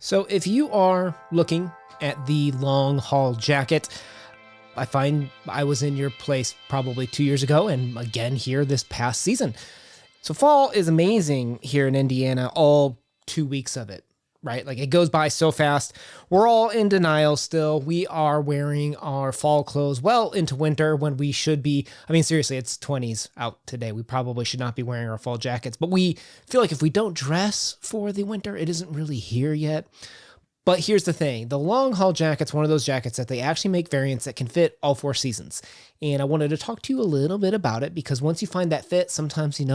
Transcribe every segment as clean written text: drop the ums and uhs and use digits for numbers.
So if you are looking at the long haul jacket, I find I was in your place probably 2 years ago and again here this past season. So fall is amazing here in Indiana, all 2 weeks of it, right? Like it goes by so fast. We're all in denial still. We are wearing our fall clothes well into winter when we should be. I mean, seriously, it's 20s out today. We probably should not be wearing our fall jackets, but we feel like if we don't dress for the winter, it isn't really here yet. But here's the thing, the long haul jacket's one of those jackets that they actually make variants that can fit all 4 seasons. And I wanted to talk to you a little bit about it because once you find that fit, sometimes, you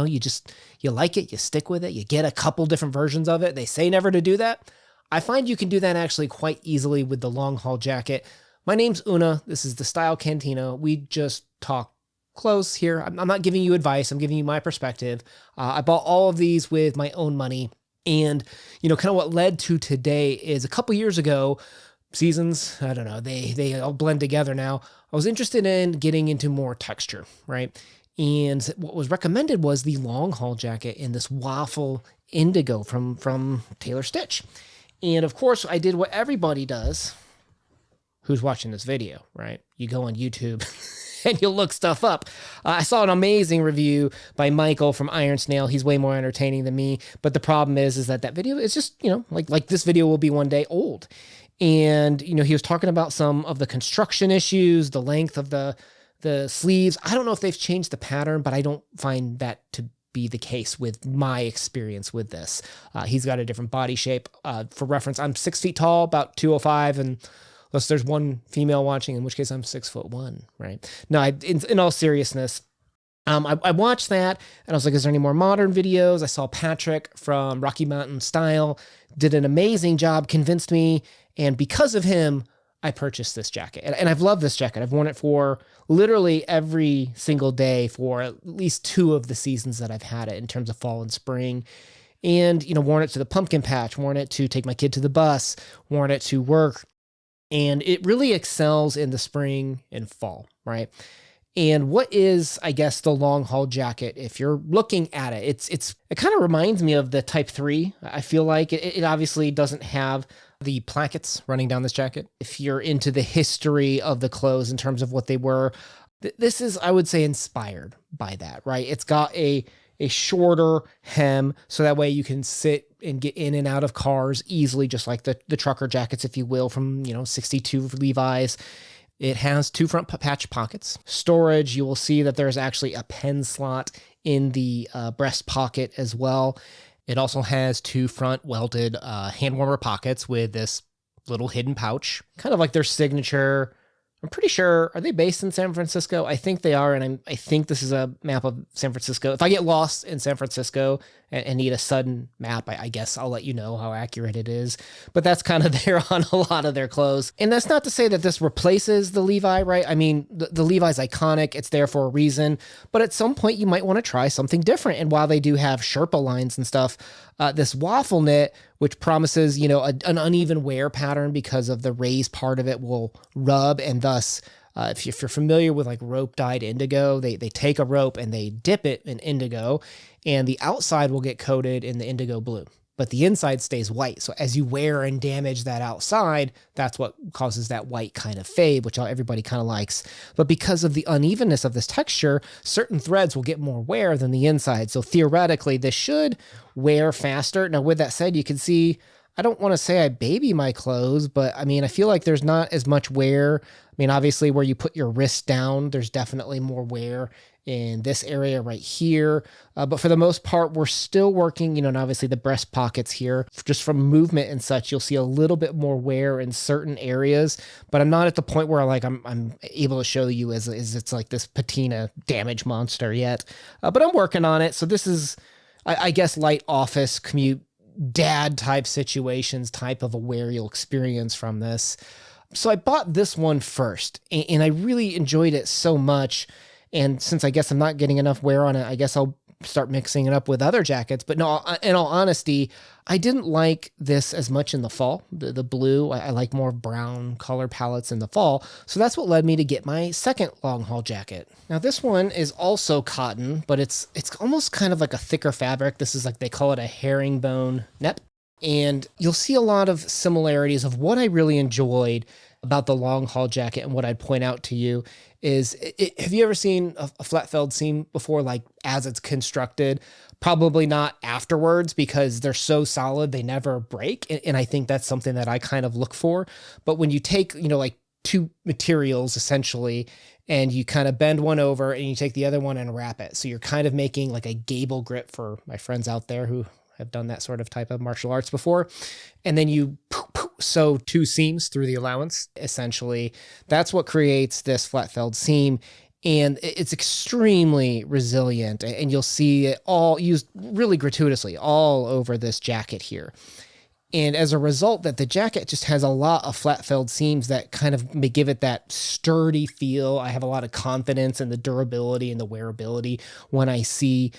like it, you stick with it, you get a couple different versions of it. They say never to do that. I find you can do that actually quite easily with the long haul jacket. My name's Una. This is the Style Cantina. We just talk clothes here. I'm not giving you advice. I'm giving you my perspective. I bought all of these with my own money. And, kind of what led to today is a couple years ago, seasons, I don't know, they all blend together now. I was interested in getting into more texture, right? And what was recommended was the long haul jacket in this waffle indigo from Taylor Stitch. And of course, I did what everybody does who's watching this video, right? You go on YouTube and you'll look stuff up. I saw an amazing review by Michael from Iron Snail. He's way more entertaining than me. But the problem is that video is just, like this video will be one day old. And, he was talking about some of the construction issues, the length of the sleeves. I don't know if they've changed the pattern, but I don't find that to be the case with my experience with this. He's got a different body shape. For reference, I'm 6 feet tall, about 205, and unless there's one female watching, in which case I'm 6'1", right? No, in all seriousness, I watched that and I was like, is there any more modern videos? I saw Patrick from Rocky Mountain Style did an amazing job, convinced me. And because of him, I purchased this jacket. And I've loved this jacket. I've worn it for literally every single day for at least 2 of the seasons that I've had it in terms of fall and spring. And, worn it to the pumpkin patch, worn it to take my kid to the bus, worn it to work. And it really excels in the spring and fall, right? And what is, I guess, the long haul jacket? If you're looking at it, it kind of reminds me of the Type 3. I feel like it obviously doesn't have the plackets running down this jacket. If you're into the history of the clothes in terms of what they were, this is, I would say, inspired by that, right? It's got a shorter hem, so that way you can sit and get in and out of cars easily, just like the trucker jackets, if you will, from 62 Levi's. It has 2 front patch pockets. Storage, you will see that there's actually a pen slot in the breast pocket as well. It also has 2 front welded hand warmer pockets with this little hidden pouch, kind of like their signature. I'm pretty sure, are they based in San Francisco? I think they are, and I think this is a map of San Francisco. If I get lost in San Francisco and need a sudden map, I guess I'll let you know how accurate it is. But that's kind of there on a lot of their clothes. And that's not to say that this replaces the Levi, right? I mean, the Levi's iconic. It's there for a reason. But at some point, you might want to try something different. And while they do have Sherpa lines and stuff, this waffle knit, which promises, an uneven wear pattern because of the raised part of it will rub, and thus, if you're familiar with like rope dyed indigo, they take a rope and they dip it in indigo, and the outside will get coated in the indigo blue, but the inside stays white. So as you wear and damage that outside, that's what causes that white kind of fade, which everybody kind of likes. But because of the unevenness of this texture, certain threads will get more wear than the inside. So theoretically, this should wear faster. Now, with that said, you can see, I don't want to say I baby my clothes, but I mean, I feel like there's not as much wear. I mean, obviously where you put your wrist down, there's definitely more wear in this area right here. But for the most part, we're still working, and obviously the breast pockets here, just from movement and such, you'll see a little bit more wear in certain areas, but I'm not at the point where I'm able to show you as it's like this patina damage monster yet. But I'm working on it. So this is, I guess, light office commute, dad type situations, type of a wear you'll experience from this. So I bought this one first, and I really enjoyed it so much. And since I guess I'm not getting enough wear on it, I guess I'll start mixing it up with other jackets. But no, in all honesty, I didn't like this as much in the fall. The blue, I like more brown color palettes in the fall. So that's what led me to get my second long haul jacket. Now this one is also cotton, but it's almost kind of like a thicker fabric. This is like, they call it a herringbone nep. And you'll see a lot of similarities of what I really enjoyed about the long haul jacket. And what I'd point out to you is, have you ever seen a flat felled seam before, like as it's constructed? Probably not afterwards, because they're so solid, they never break. And I think that's something that I kind of look for. But when you take, like two materials essentially, and you kind of bend one over and you take the other one and wrap it. So you're kind of making like a gable grip for my friends out there who have done that sort of type of martial arts before. And then you sew two seams through the allowance, essentially. That's what creates this flat felled seam. And it's extremely resilient, and you'll see it all used really gratuitously all over this jacket here. And as a result, that the jacket just has a lot of flat felled seams that kind of may give it that sturdy feel. I have a lot of confidence in the durability and the wearability when I see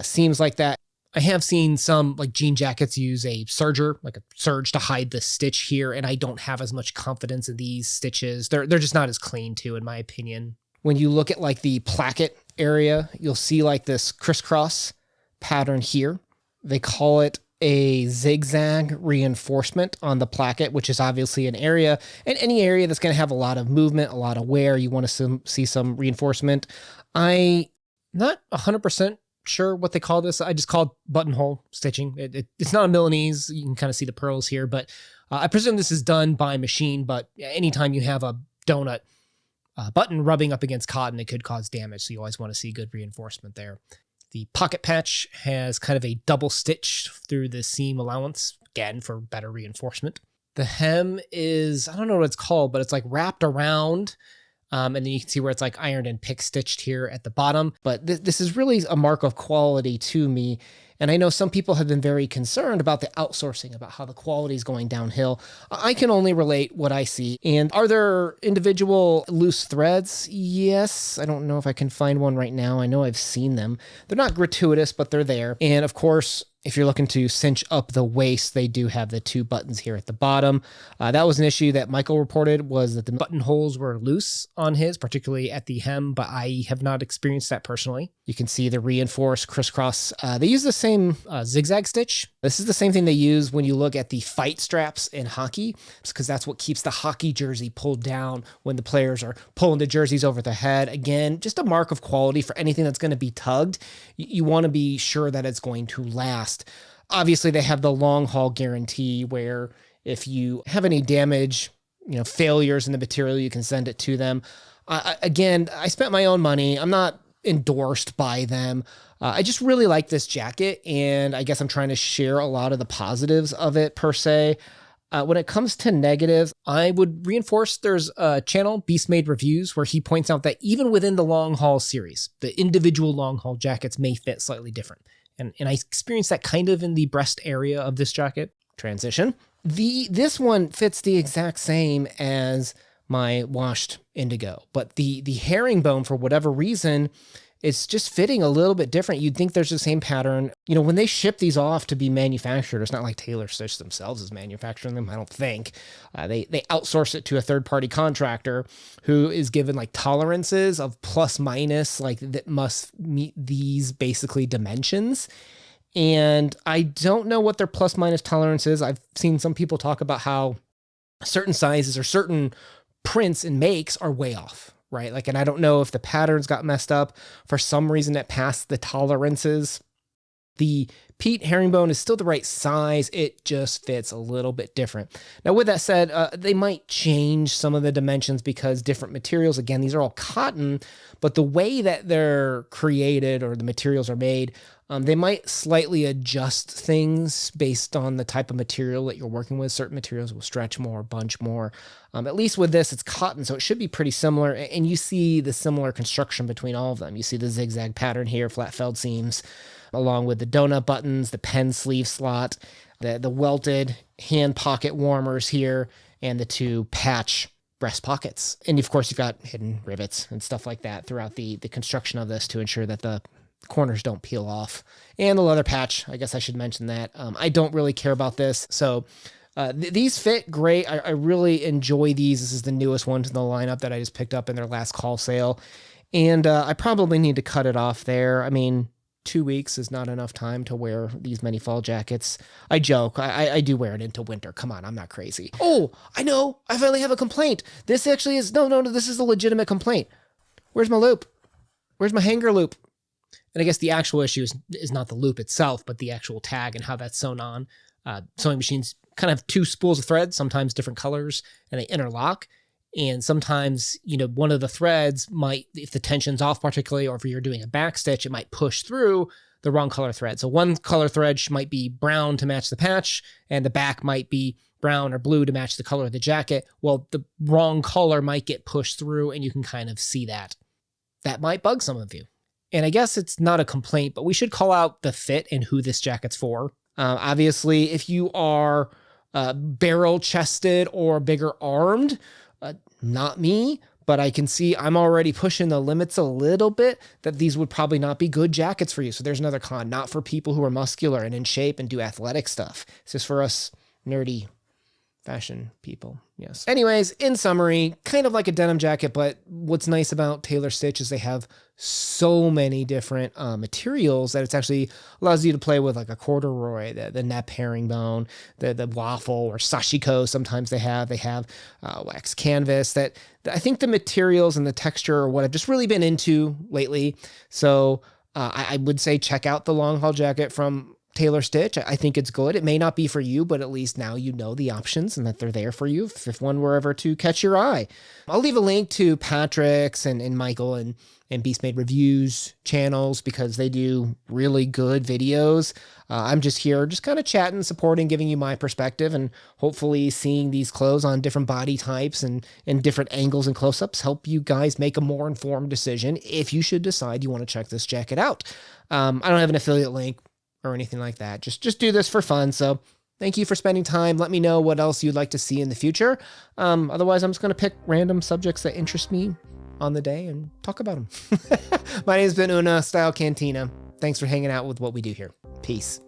seams like that. I have seen some like jean jackets use a serger, like a serge, to hide the stitch here, and I don't have as much confidence in these stitches. They're just not as clean too, in my opinion. When you look at like the placket area, you'll see like this crisscross pattern here. They call it a zigzag reinforcement on the placket, which is obviously an area, and any area that's going to have a lot of movement, a lot of wear, you want to see some reinforcement. I'm not 100% sure what they call this. I just call it buttonhole stitching. It's not a Milanese. You can kind of see the pearls here, but I presume this is done by machine, but anytime you have a donut button rubbing up against cotton, it could cause damage. So you always want to see good reinforcement there. The pocket patch has kind of a double stitch through the seam allowance, again, for better reinforcement. The hem is, I don't know what it's called, but it's like wrapped around. And then you can see where it's like ironed and pick stitched here at the bottom. But this is really a mark of quality to me. And I know some people have been very concerned about the outsourcing, about how the quality is going downhill. I can only relate what I see. And are there individual loose threads? Yes. I don't know if I can find one right now. I know I've seen them. They're not gratuitous, but they're there. And of course, if you're looking to cinch up the waist, they do have the two buttons here at the bottom. That was an issue that Michael reported, was that the buttonholes were loose on his, particularly at the hem, but I have not experienced that personally. You can see the reinforced crisscross. They use the same zigzag stitch. This is the same thing they use when you look at the fight straps in hockey, because that's what keeps the hockey jersey pulled down when the players are pulling the jerseys over the head. Again, just a mark of quality for anything that's going to be tugged. You want to be sure that it's going to last. Obviously, they have the long haul guarantee where if you have any damage, failures in the material, you can send it to them. Again, I spent my own money. I'm not endorsed by them. I just really like this jacket, and I guess I'm trying to share a lot of the positives of it per se. When it comes to negatives, I would reinforce there's a channel, Beast Made Reviews, where he points out that even within the long haul series, the individual long haul jackets may fit slightly different. And I experienced that kind of in the breast area of this jacket. Transition. This one fits the exact same as my Washed Indigo, but the herringbone, for whatever reason, it's just fitting a little bit different. You'd think there's the same pattern. When they ship these off to be manufactured, it's not like Taylor Stitch themselves is manufacturing them, I don't think. They outsource it to a third-party contractor who is given like tolerances of plus minus, like that must meet these basically dimensions. And I don't know what their plus minus tolerance is. I've seen some people talk about how certain sizes or certain prints and makes are way off. Right? And I don't know if the patterns got messed up. For some reason, it passed the tolerances. The Peat Herringbone is still the right size. It just fits a little bit different. Now, with that said, they might change some of the dimensions because different materials, again, these are all cotton, but the way that they're created or the materials are made, they might slightly adjust things based on the type of material that you're working with. Certain materials will stretch more, bunch more. At least with this, it's cotton, so it should be pretty similar. And you see the similar construction between all of them. You see the zigzag pattern here, flat felled seams, along with the donut buttons, the pen sleeve slot, the welted hand pocket warmers here, and the two patch breast pockets. And of course, you've got hidden rivets and stuff like that throughout the construction of this to ensure that the corners don't peel off. And the leather patch, I guess I should mention that. I don't really care about this. So these fit great. I really enjoy these. This is the newest one to the lineup that I just picked up in their last call sale. And I probably need to cut it off there. I mean, 2 weeks is not enough time to wear these many fall jackets. I joke. I do wear it into winter. Come on, I'm not crazy. Oh, I know. I finally have a complaint. This actually is, no, this is a legitimate complaint. Where's my loop? Where's my hanger loop? And I guess the actual issue is not the loop itself, but the actual tag and how that's sewn on. Sewing machines kind of have 2 spools of thread, sometimes different colors, and they interlock. And sometimes, one of the threads might, if the tension's off particularly, or if you're doing a back stitch, it might push through the wrong color thread. So one color thread might be brown to match the patch, and the back might be brown or blue to match the color of the jacket. Well, the wrong color might get pushed through, and you can kind of see that. That might bug some of you. And I guess it's not a complaint, but we should call out the fit and who this jacket's for. Obviously, if you are barrel-chested or bigger armed, not me, but I can see I'm already pushing the limits a little bit that these would probably not be good jackets for you. So there's another con, not for people who are muscular and in shape and do athletic stuff. It's just for us nerdy fashion people. Yes. Anyways, in summary, kind of like a denim jacket, but what's nice about Tailor Stitch is they have so many different materials that it's actually allows you to play with, like a corduroy, the Nep Herringbone, the waffle or sashiko. Sometimes they have wax canvas. That I think the materials and the texture are what I've just really been into lately. So I would say check out the long haul jacket from Tailor Stitch. I think it's good. It may not be for you, but at least now you know the options and that they're there for you if one were ever to catch your eye. I'll leave a link to Patrick's and Michael and Beast Made Reviews channels because they do really good videos. I'm just here just kind of chatting, supporting, giving you my perspective, and hopefully seeing these clothes on different body types and different angles and close-ups help you guys make a more informed decision if you should decide you want to check this jacket out. I don't have an affiliate link or anything like that. Just do this for fun. So thank you for spending time. Let me know what else you'd like to see in the future. Otherwise, I'm just going to pick random subjects that interest me on the day and talk about them. My name's been Una, Style Cantina. Thanks for hanging out with what we do here. Peace.